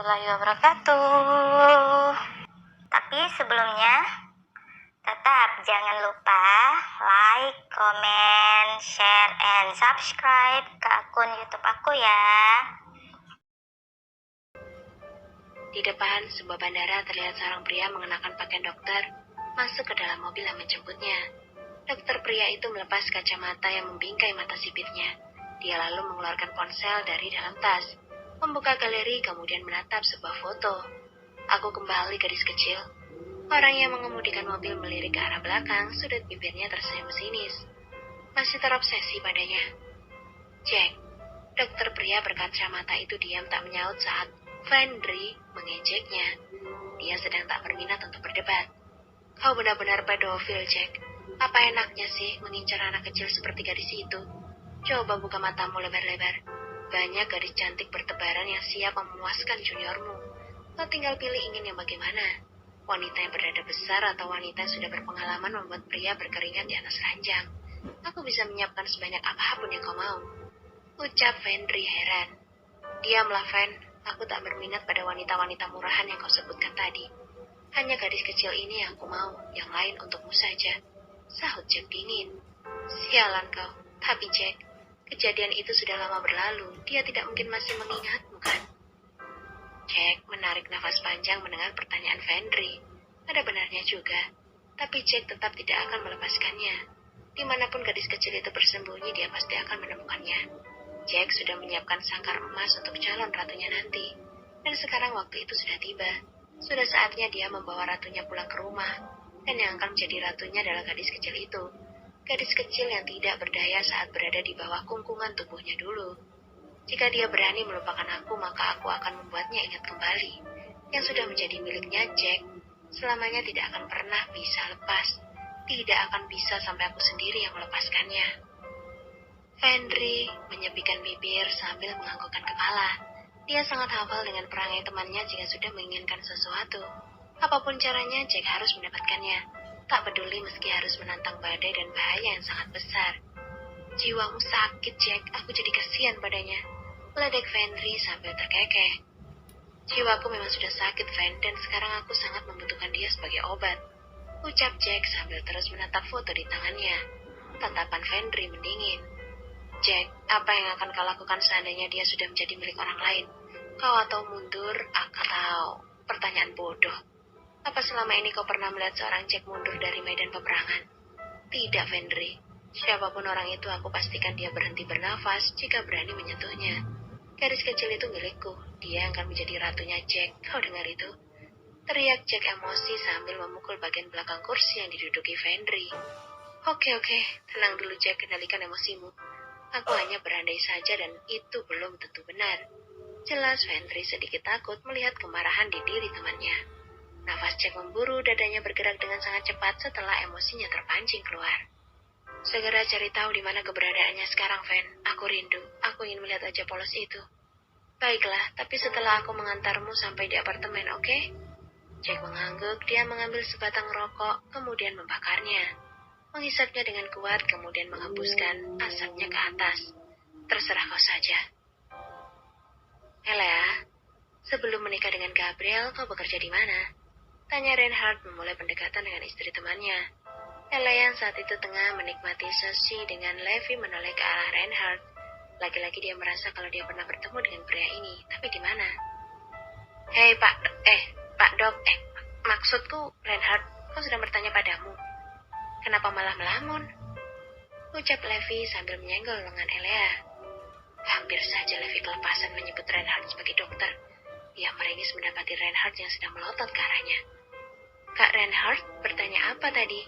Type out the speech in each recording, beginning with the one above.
warahmatullahi wabarakatuh. Tapi sebelumnya, tetap jangan lupa like, comment, share, and subscribe ke akun YouTube aku ya. Di depan sebuah bandara terlihat seorang pria mengenakan pakaian dokter masuk ke dalam mobil yang menjemputnya. Dokter pria itu melepas kacamata yang membingkai mata sipitnya. Dia lalu mengeluarkan ponsel dari dalam tas, membuka galeri kemudian menatap sebuah foto. Aku kembali gadis kecil. Orang yang mengemudikan mobil melirik ke arah belakang, sudut bibirnya tersenyum sinis. Masih terobsesi padanya. Jack, dokter pria berkacamata itu diam tak menyaut saat Fendry mengejeknya. Dia sedang tak berminat untuk berdebat. Kau benar-benar pedofil, Jack. Apa enaknya sih mengincar anak kecil seperti gadis itu? Coba buka matamu lebar-lebar. Banyak gadis cantik bertebaran yang siap memuaskan juniormu. Kau tinggal pilih ingin yang bagaimana. Wanita yang berdada besar atau wanita yang sudah berpengalaman membuat pria berkeringat di atas ranjang. Aku bisa menyiapkan sebanyak apapun yang kau mau. Ucap Fendry heran. Diamlah, Fen. Aku tak berminat pada wanita-wanita murahan yang kau sebutkan tadi. Hanya gadis kecil ini yang aku mau, yang lain untukmu saja. Sahut Jack dingin. Sialan kau. Tapi Jack, kejadian itu sudah lama berlalu. Dia tidak mungkin masih mengingatmu, kan? Jack menarik nafas panjang mendengar pertanyaan Fendry. Ada benarnya juga. Tapi Jack tetap tidak akan melepaskannya. Dimanapun gadis kecil itu bersembunyi, dia pasti akan menemukannya. Jack sudah menyiapkan sangkar emas untuk calon ratunya nanti. Dan sekarang waktu itu sudah tiba. Sudah saatnya dia membawa ratunya pulang ke rumah. Dan yang akan menjadi ratunya adalah gadis kecil itu. Gadis kecil yang tidak berdaya saat berada di bawah kungkungan tubuhnya dulu. Jika dia berani melupakan aku, maka aku akan membuatnya ingat kembali. Yang sudah menjadi miliknya Jack, selamanya tidak akan pernah bisa lepas. Tidak akan bisa sampai aku sendiri yang melepaskannya. Fendry menyepikan bibir sambil menganggukkan kepala. Dia sangat hafal dengan perangai temannya jika sudah menginginkan sesuatu. Apapun caranya, Jack harus mendapatkannya. Tak peduli meski harus menantang badai dan bahaya yang sangat besar. Jiwamu sakit, Jack. Aku jadi kasihan padanya. Ledek Fendry sambil terkekeh. Jiwaku memang sudah sakit, Fen, dan sekarang aku sangat membutuhkan dia sebagai obat. Ucap Jack sambil terus menatap foto di tangannya. Tatapan Fendry mendingin. Jack, apa yang akan kau lakukan seandainya dia sudah menjadi milik orang lain? Kau atau mundur atau pertanyaan bodoh. Apa selama ini kau pernah melihat seorang Jack mundur dari medan peperangan? Tidak, Fendry. Siapapun orang itu, aku pastikan dia berhenti bernafas jika berani menyentuhnya. Gadis kecil itu milikku. Dia yang akan menjadi ratunya Jack. Kau dengar itu? Teriak Jack emosi sambil memukul bagian belakang kursi yang diduduki Fendry. Oke, tenang dulu Jack, kendalikan emosimu. Aku hanya berandai saja dan itu belum tentu benar. Jelas Fendry sedikit takut melihat kemarahan di diri temannya. Nafas Jack memburu, dadanya bergerak dengan sangat cepat setelah emosinya terpancing keluar. Segera cari tahu di mana keberadaannya sekarang, Fen. Aku rindu. Aku ingin melihat wajah polos itu. Baiklah, tapi setelah aku mengantarmu sampai di apartemen, oke? Jack mengangguk, dia mengambil sebatang rokok, kemudian membakarnya. Menghisapnya dengan kuat, kemudian menghembuskan asapnya ke atas. Terserah kau saja. Elea, sebelum menikah dengan Gabriel, kau bekerja di mana? Tanya Reinhard memulai pendekatan dengan istri temannya. Elea yang saat itu tengah menikmati sesi dengan Levi menoleh ke arah Reinhard. Lagi-lagi dia merasa kalau dia pernah bertemu dengan pria ini, tapi di mana? Hei Pak Dok, maksudku Reinhard, kau sedang bertanya padamu. Kenapa malah melamun? Ucap Levi sambil menyenggol lengan Elea. Hampir saja Levi kelepasan menyebut Reinhard sebagai dokter. Dia meringis mendapati Reinhard yang sedang melotot ke arahnya. Kak Reinhard, bertanya apa tadi?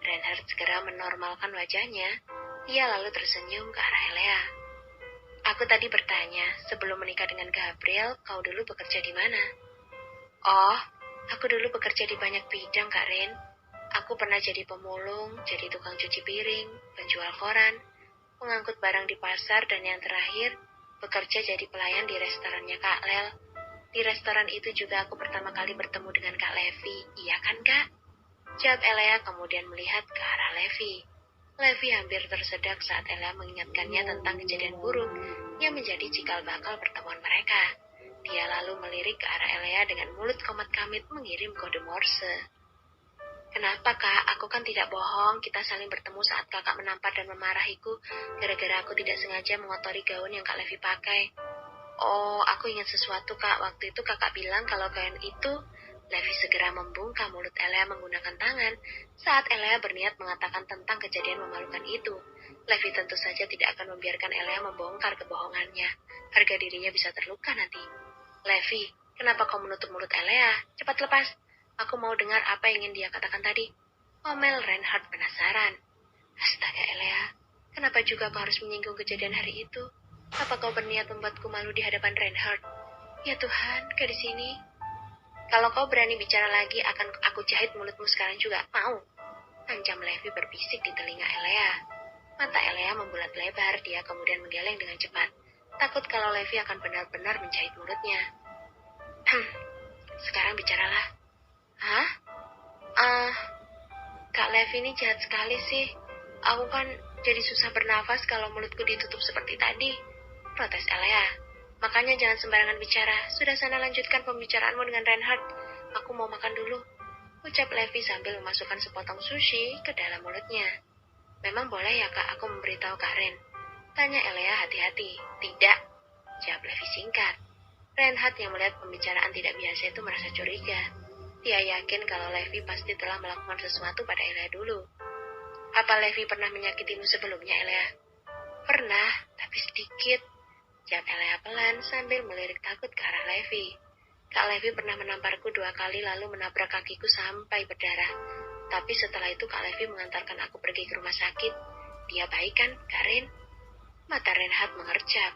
Reinhard segera menormalkan wajahnya. Ia lalu tersenyum ke arah Elea. Aku tadi bertanya, sebelum menikah dengan Gabriel, kau dulu bekerja di mana? Oh, aku dulu bekerja di banyak bidang, Kak Ren. Aku pernah jadi pemulung, jadi tukang cuci piring, penjual koran, pengangkut barang di pasar, dan yang terakhir, bekerja jadi pelayan di restorannya Kak Lel. Di restoran itu juga aku pertama kali bertemu dengan Kak Levi, iya kan Kak? Jawab Elea kemudian melihat ke arah Levi. Levi hampir tersedak saat Elea mengingatkannya tentang kejadian buruk yang menjadi cikal bakal pertemuan mereka. Dia lalu melirik ke arah Elea dengan mulut komat-kamit mengirim kode Morse. Kenapa kak? Aku kan tidak bohong. Kita saling bertemu saat kakak menampar dan memarahiku gara-gara aku tidak sengaja mengotori gaun yang Kak Levi pakai. Oh, aku ingat sesuatu kak. Waktu itu kakak bilang kalau gaun itu... Levi segera membungkam mulut Elea menggunakan tangan saat Elea berniat mengatakan tentang kejadian memalukan itu. Levi tentu saja tidak akan membiarkan Elea membongkar kebohongannya. Harga dirinya bisa terluka nanti. Levi, kenapa kau menutup mulut Elea? Cepat lepas. Aku mau dengar apa yang ingin dia katakan tadi. Omel Reinhard penasaran. Astaga Elea, kenapa juga kau harus menyinggung kejadian hari itu? Apa kau berniat membuatku malu di hadapan Reinhard? Ya Tuhan, gadis ini. Kalau kau berani bicara lagi, akan aku jahit mulutmu sekarang juga. Mau? Ancam Levi berbisik di telinga Elea. Mata Elea membulat lebar, dia kemudian menggeleng dengan cepat. Takut kalau Levi akan benar-benar menjahit mulutnya. Sekarang bicaralah. Hah? Kak Levi ini jahat sekali sih. Aku kan jadi susah bernafas kalau mulutku ditutup seperti tadi. Protes Elea. Makanya jangan sembarangan bicara. Sudah sana lanjutkan pembicaraanmu dengan Reinhard. Aku mau makan dulu. Ucap Levi sambil memasukkan sepotong sushi ke dalam mulutnya. Memang boleh ya kak aku memberitahu Kak Ren? Tanya Elea hati-hati. Tidak. Jawab Levi singkat. Reinhard yang melihat pembicaraan tidak biasa itu merasa curiga. Dia yakin kalau Levi pasti telah melakukan sesuatu pada Elea dulu. Apa Levi pernah menyakitimu sebelumnya, Elea? Pernah, tapi sedikit. Jawab Elea pelan sambil melirik takut ke arah Levi. Kak Levi pernah menamparku 2 kali lalu menabrak kakiku sampai berdarah. Tapi setelah itu Kak Levi mengantarkan aku pergi ke rumah sakit. Dia baik kan, Kak Ren? Mata Reinhard mengercap.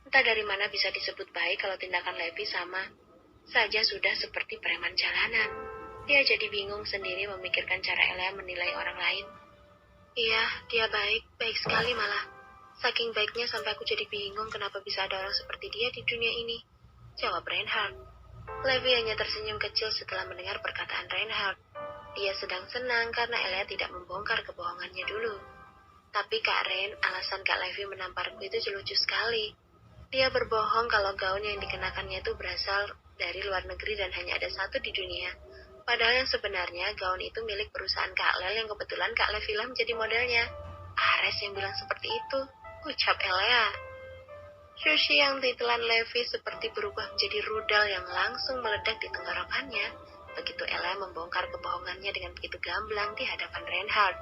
Entah dari mana bisa disebut baik kalau tindakan Levi sama saja sudah seperti preman jalanan. Dia jadi bingung sendiri memikirkan cara Elea menilai orang lain. Iya, dia baik sekali malah. Saking baiknya sampai aku jadi bingung kenapa bisa ada orang seperti dia di dunia ini. Jawab Reinhard. Levi hanya tersenyum kecil setelah mendengar perkataan Reinhard. Dia sedang senang karena Elea tidak membongkar kebohongannya dulu. Tapi Kak Ren, alasan Kak Levi menamparku itu lucu sekali. Dia berbohong kalau gaun yang dikenakannya itu berasal dari luar negeri dan hanya ada satu di dunia. Padahal yang sebenarnya gaun itu milik perusahaan Kak Lel yang kebetulan Kak Levi lah menjadi modelnya. Ares yang bilang seperti itu, ucap Elea. Sushi yang ditelan Levi seperti berubah menjadi rudal yang langsung meledak di tenggorokannya. Begitu Elea membongkar kebohongannya dengan begitu gamblang di hadapan Reinhard.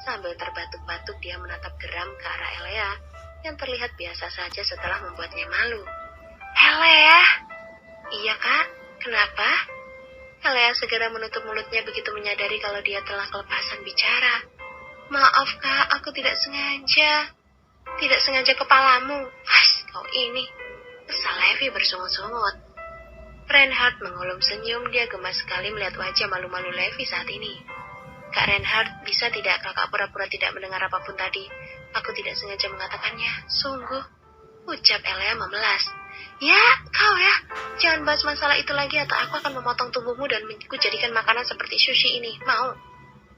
Sambil terbatuk-batuk dia menatap geram ke arah Elea yang terlihat biasa saja setelah membuatnya malu. Elea? Iya kak, kenapa? Elea segera menutup mulutnya begitu menyadari kalau dia telah kelepasan bicara. Maaf kak, aku tidak sengaja. Tidak sengaja kepalamu. Kau ini. Kesal Levi bersungut-sungut. Reinhard mengulum senyum, dia gemas sekali melihat wajah malu-malu Levi saat ini. Kak Reinhard, bisa tidak kakak pura-pura tidak mendengar apapun tadi? Aku tidak sengaja mengatakannya, sungguh. Ucap Elea memelas. Ya, kau ya. Jangan bahas masalah itu lagi atau aku akan memotong tubuhmu dan menjadikan makanan seperti sushi ini. Mau?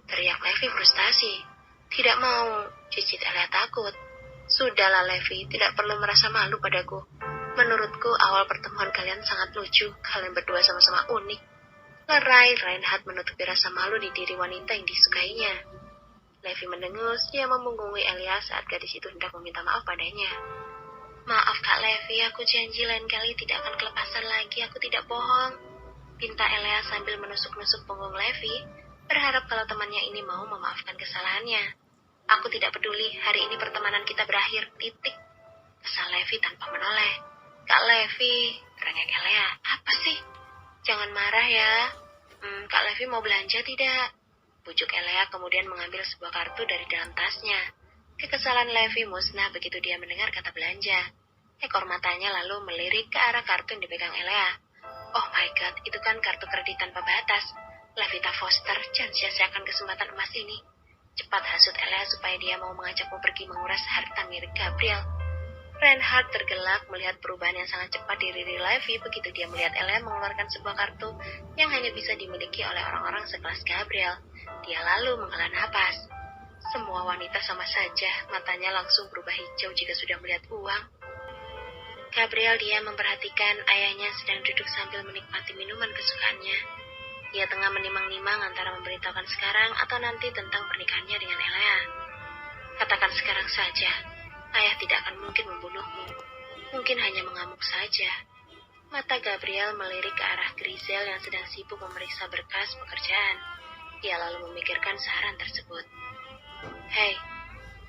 Teriak Levi frustasi. Tidak mau, cicit Elea takut. Sudahlah Levi, tidak perlu merasa malu padaku. Menurutku awal pertemuan kalian sangat lucu. Kalian berdua sama-sama unik. Lerai, Reinhard menutupi rasa malu di diri wanita yang disukainya. Levi mendengus, dia memunggungi Elea saat gadis itu hendak meminta maaf padanya. Maaf Kak Levi, aku janji lain kali tidak akan kelepasan lagi, aku tidak bohong. Pinta Elea sambil menusuk-nusuk punggung Levi, berharap kalau temannya ini mau memaafkan kesalahannya. Aku tidak peduli, hari ini pertemanan kita berakhir, titik. Kesal Levi tanpa menoleh. Kak Levi, rengek Elea, apa sih? Jangan marah ya. Kak Levi mau belanja tidak? Bujuk Elea kemudian mengambil sebuah kartu dari dalam tasnya. Kekesalan Levi musnah begitu dia mendengar kata belanja. Ekor matanya lalu melirik ke arah kartu yang dipegang Elea. Oh my god, itu kan kartu kredit tanpa batas. Levita Foster, jangan sia-siakan kesempatan emas ini. Cepat hasut Elea supaya dia mau mengajakmu pergi menguras harta milik Gabriel. Reinhard tergelak melihat perubahan yang sangat cepat di diri Levi begitu dia melihat Elea mengeluarkan sebuah kartu yang hanya bisa dimiliki oleh orang-orang sekelas Gabriel. Dia lalu menghela napas. Semua wanita sama saja, matanya langsung berubah hijau jika sudah melihat uang. Gabriel diam memperhatikan ayahnya sedang duduk sambil menikmati minuman kesukaannya. Dia tengah menimang-nimang antara memberitahukan sekarang atau nanti tentang pernikahannya dengan Elea. Katakan sekarang saja, ayah tidak akan mungkin membunuhmu. Mungkin hanya mengamuk saja. Mata Gabriel melirik ke arah Grizel yang sedang sibuk memeriksa berkas pekerjaan. Dia lalu memikirkan saran tersebut. Hei,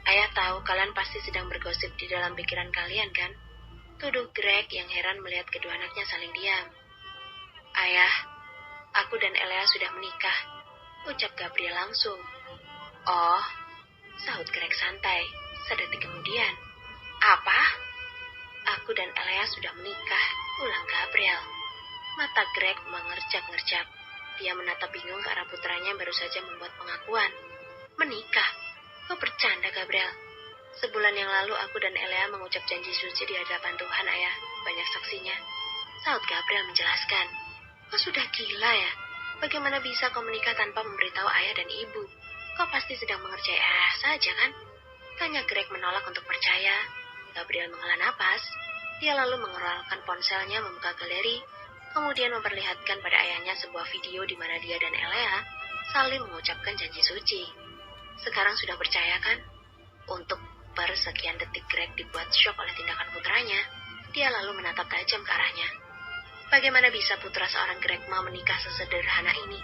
ayah tahu kalian pasti sedang bergosip di dalam pikiran kalian kan? Tuduh Greg yang heran melihat kedua anaknya saling diam. Ayah, aku dan Elea sudah menikah, ucap Gabriel langsung. Oh, sahut Greg santai. Sedetik kemudian, apa? Aku dan Elea sudah menikah, ulang Gabriel. Mata Greg mengerjap-ngerjap. Dia menatap bingung ke arah putranya yang baru saja membuat pengakuan. Menikah? Kau bercanda, Gabriel? Sebulan yang lalu aku dan Elea mengucap janji suci di hadapan Tuhan, ayah. Banyak saksinya. Sahut Gabriel menjelaskan. Kau sudah gila ya? Bagaimana bisa kau menikah tanpa memberitahu ayah dan ibu? Kau pasti sedang mengerjai ayah saja, kan? Tanya Greg menolak untuk percaya. Gabriel menghela napas. Dia lalu mengeluarkan ponselnya membuka galeri, kemudian memperlihatkan pada ayahnya sebuah video di mana dia dan Elea saling mengucapkan janji suci. Sekarang sudah percaya kan? Untuk persekian detik Greg dibuat syok oleh tindakan putranya. Dia lalu menatap tajam ke arahnya. Bagaimana bisa putra seorang Greg mau menikah sesederhana ini?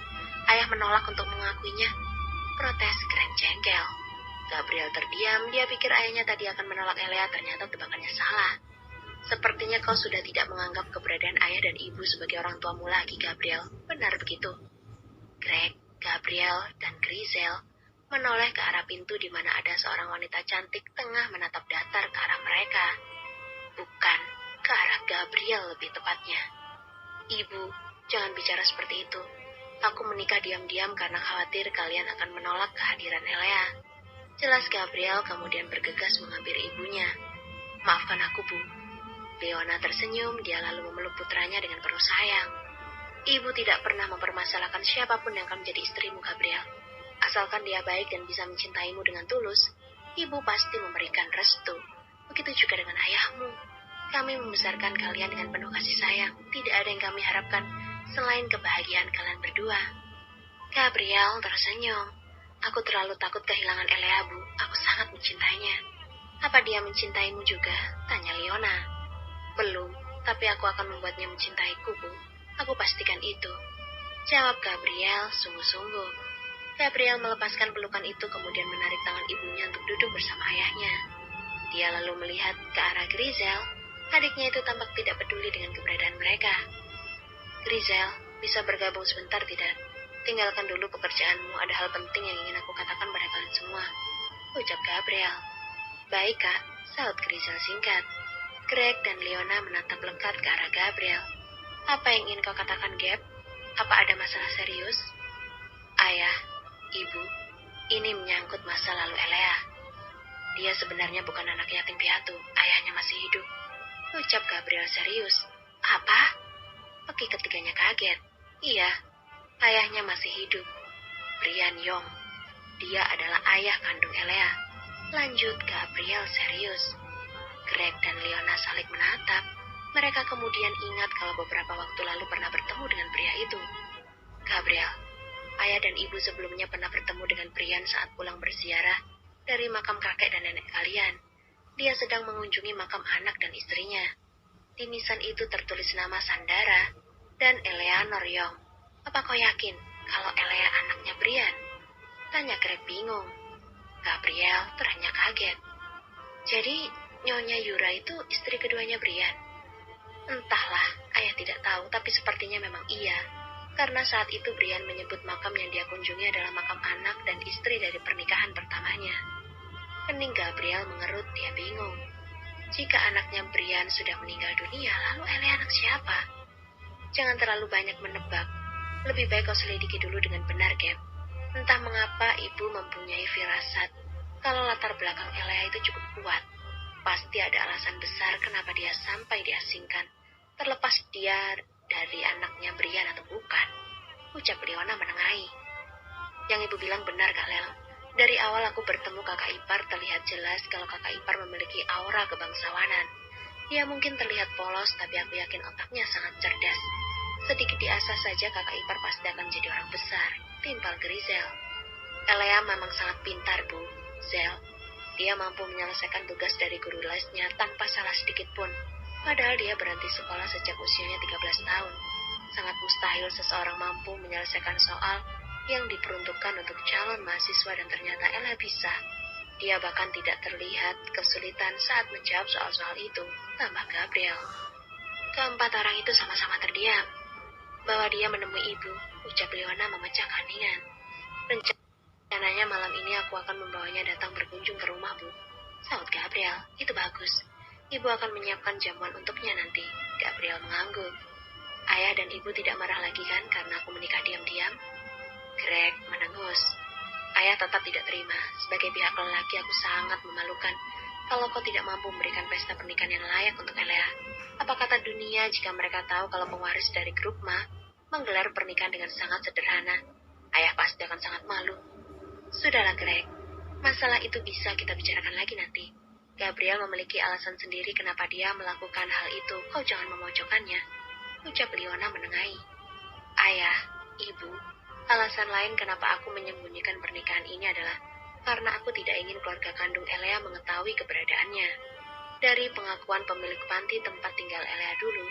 Ayah menolak untuk mengakuinya. Protes Greg jengkel. Gabriel terdiam, dia pikir ayahnya tadi akan menolak Elea, ternyata tebakannya salah. Sepertinya kau sudah tidak menganggap keberadaan ayah dan ibu sebagai orang tuamu lagi, Gabriel. Benar begitu? Greg, Gabriel, dan Grizel menoleh ke arah pintu di mana ada seorang wanita cantik tengah menatap datar ke arah mereka. Bukan, ke arah Gabriel lebih tepatnya. Ibu, jangan bicara seperti itu. Aku menikah diam-diam karena khawatir kalian akan menolak kehadiran Elea. Jelas Gabriel kemudian bergegas menghampiri ibunya. Maafkan aku, Bu. Leona tersenyum, dia lalu memeluk putranya dengan penuh sayang. Ibu tidak pernah mempermasalahkan siapapun yang akan menjadi istrimu, Gabriel. Asalkan dia baik dan bisa mencintaimu dengan tulus, ibu pasti memberikan restu. Begitu juga dengan ayahmu. Kami membesarkan kalian dengan penuh kasih sayang. Tidak ada yang kami harapkan selain kebahagiaan kalian berdua. Gabriel tersenyum. Aku terlalu takut kehilangan Elea, Bu. Aku sangat mencintainya. Apa dia mencintaimu juga? Tanya Leona. Belum, tapi aku akan membuatnya mencintaiku, Bu. Aku pastikan itu. Jawab Gabriel sungguh-sungguh. Gabriel melepaskan pelukan itu kemudian menarik tangan ibunya untuk duduk bersama ayahnya. Dia lalu melihat ke arah Grizel. Adiknya itu tampak tidak peduli dengan keberadaan mereka. Grizel, bisa bergabung sebentar tidak? Tinggalkan dulu pekerjaanmu, ada hal penting yang ingin aku katakan pada kalian semua. Ucap Gabriel. Baik, Kak, sahut Grizel singkat. Greg dan Leona menatap lekat ke arah Gabriel. Apa yang ingin kau katakan, Gab? Apa ada masalah serius? Ayah, Ibu, ini menyangkut masa lalu Elea. Dia sebenarnya bukan anak yatim piatu, ayahnya masih hidup. Ucap Gabriel serius. Apa? Oke, ketiganya kaget. Iya, ayahnya masih hidup. Brian Yong. Dia adalah ayah kandung Elea. Lanjut Gabriel serius. Greg dan Leona saling menatap. Mereka kemudian ingat kalau beberapa waktu lalu pernah bertemu dengan pria itu. Gabriel, ayah dan ibu sebelumnya pernah bertemu dengan Brian saat pulang berziarah dari makam kakek dan nenek kalian. Dia sedang mengunjungi makam anak dan istrinya. Di nisan itu tertulis nama Sandara dan Eleanor Yong. Apa kau yakin kalau Elea anaknya Brian? Tanya Greg bingung. Gabriel ternyata kaget. Jadi, Nyonya Yura itu istri keduanya Brian? Entahlah, ayah tidak tahu, tapi sepertinya memang iya. Karena saat itu Brian menyebut makam yang dia kunjungi adalah makam anak dan istri dari pernikahan pertamanya. Kening Gabriel mengerut, dia bingung. Jika anaknya Brian sudah meninggal dunia, lalu Elea anak siapa? Jangan terlalu banyak menebak. Lebih baik kau selidiki dulu dengan benar, Gab. Entah mengapa ibu mempunyai firasat kalau latar belakang Elea itu cukup kuat. Pasti ada alasan besar kenapa dia sampai diasingkan, terlepas dia dari anaknya Brian atau bukan. Ucap Leona menengahi. Yang ibu bilang benar, Kak Lel. Dari awal aku bertemu kakak ipar, terlihat jelas kalau kakak ipar memiliki aura kebangsawanan. Dia mungkin terlihat polos, tapi aku yakin otaknya sangat cerdas. Sedikit diasah saja kakak ipar pasti akan menjadi orang besar, timpal Grizel. Elea memang sangat pintar, Bu. Zel, dia mampu menyelesaikan tugas dari guru lesnya tanpa salah sedikit pun. Padahal dia berhenti sekolah sejak usianya 13 tahun. Sangat mustahil seseorang mampu menyelesaikan soal yang diperuntukkan untuk calon mahasiswa dan ternyata Elea bisa. Dia bahkan tidak terlihat kesulitan saat menjawab soal-soal itu, tambah Gabriel. Keempat orang itu sama-sama terdiam. Bahwa dia menemui ibu, ucap Leona memecah keheningan. Rencananya malam ini aku akan membawanya datang berkunjung ke rumah, Bu. Saut Gabriel, itu bagus. Ibu akan menyiapkan jamuan untuknya nanti. Gabriel mengangguk. Ayah dan ibu tidak marah lagi kan karena aku menikah diam-diam? Greg menengus. Ayah tetap tidak terima. Sebagai pihak lelaki aku sangat memalukan kalau kau tidak mampu memberikan pesta pernikahan yang layak untuk Elea. Apa kata dunia jika mereka tahu kalau pewaris dari grup Ma menggelar pernikahan dengan sangat sederhana? Ayah pasti akan sangat malu. Sudahlah Greg, masalah itu bisa kita bicarakan lagi nanti. Gabriel memiliki alasan sendiri kenapa dia melakukan hal itu. Kau jangan memojokkannya, ucap Leona menengahi. Ayah, ibu, alasan lain kenapa aku menyembunyikan pernikahan ini adalah karena aku tidak ingin keluarga kandung Elea mengetahui keberadaannya. Dari pengakuan pemilik panti tempat tinggal Elea dulu,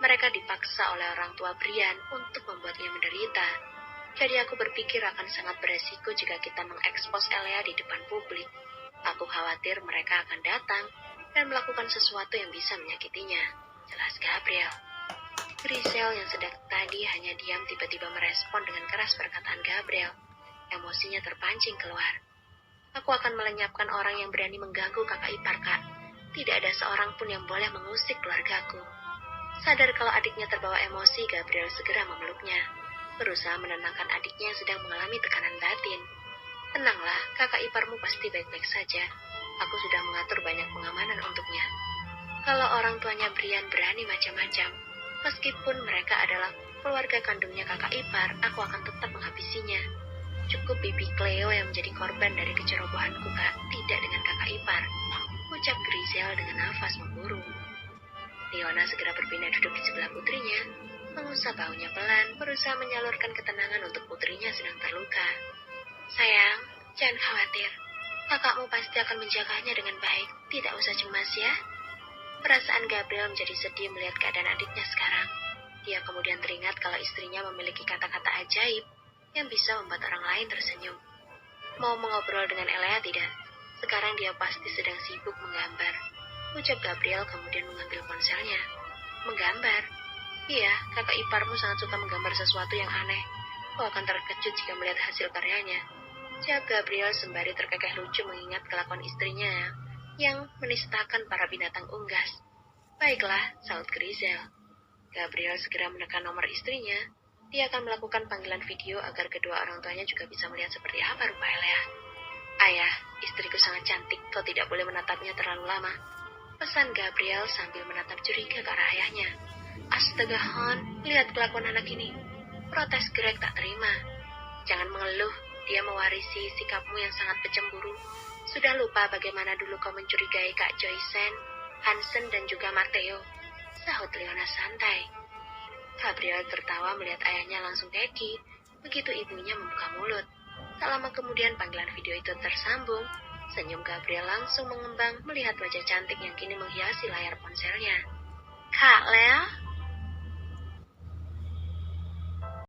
mereka dipaksa oleh orang tua Brian untuk membuatnya menderita. Jadi aku berpikir akan sangat beresiko jika kita mengekspos Elea di depan publik. Aku khawatir mereka akan datang dan melakukan sesuatu yang bisa menyakitinya, jelas Gabriel. Grizel yang sedang tadi hanya diam tiba-tiba merespon dengan keras perkataan Gabriel. Emosinya terpancing keluar. Aku akan melenyapkan orang yang berani mengganggu kakak ipar, Kak. Tidak ada seorang pun yang boleh mengusik keluargaku. Sadar kalau adiknya terbawa emosi, Gabriel segera memeluknya. Berusaha menenangkan adiknya yang sedang mengalami tekanan batin. Tenanglah, kakak iparmu pasti baik-baik saja. Aku sudah mengatur banyak pengamanan untuknya. Kalau orang tuanya Brian berani macam-macam, meskipun mereka adalah keluarga kandungnya kakak ipar, aku akan tetap menghabisinya. Cukup Bibi Cleo yang menjadi korban dari kecerobohanku, Kak, tidak dengan kakak ipar, ucap Grizel dengan nafas memburu. Leona segera berpindah duduk di sebelah putrinya, mengusap bahunya pelan, berusaha menyalurkan ketenangan untuk putrinya sedang terluka. Sayang, jangan khawatir. Kakakmu pasti akan menjaganya dengan baik. Tidak usah cemas ya. Perasaan Gabriel menjadi sedih melihat keadaan adiknya sekarang. Dia kemudian teringat kalau istrinya memiliki kata-kata ajaib yang bisa membuat orang lain tersenyum. Mau mengobrol dengan Elea tidak? Sekarang dia pasti sedang sibuk menggambar. Ucap Gabriel kemudian mengambil ponselnya. Menggambar? Iya, kakak iparmu sangat suka menggambar sesuatu yang aneh. Kau akan terkejut jika melihat hasil karyanya. Jawab Gabriel sembari terkekeh lucu mengingat kelakuan istrinya yang menistakan para binatang unggas. Baiklah, saut Grizel. Gabriel segera menekan nomor istrinya. Dia akan melakukan panggilan video agar kedua orang tuanya juga bisa melihat seperti apa rupa Elea. Ayah, istriku sangat cantik, kau tidak boleh menatapnya terlalu lama. Pesan Gabriel sambil menatap curiga ke arah ayahnya. Astaga Han, lihat kelakuan anak ini. Protes Greg tak terima. Jangan mengeluh, dia mewarisi sikapmu yang sangat pecemburu. Sudah lupa bagaimana dulu kau mencurigai Kak Joysen, Hansen dan juga Matteo. Sahut Leona santai. Gabriel tertawa melihat ayahnya langsung keki, begitu ibunya membuka mulut. Tak lama kemudian panggilan video itu tersambung. Senyum Gabriel langsung mengembang melihat wajah cantik yang kini menghiasi layar ponselnya. Kak Lea,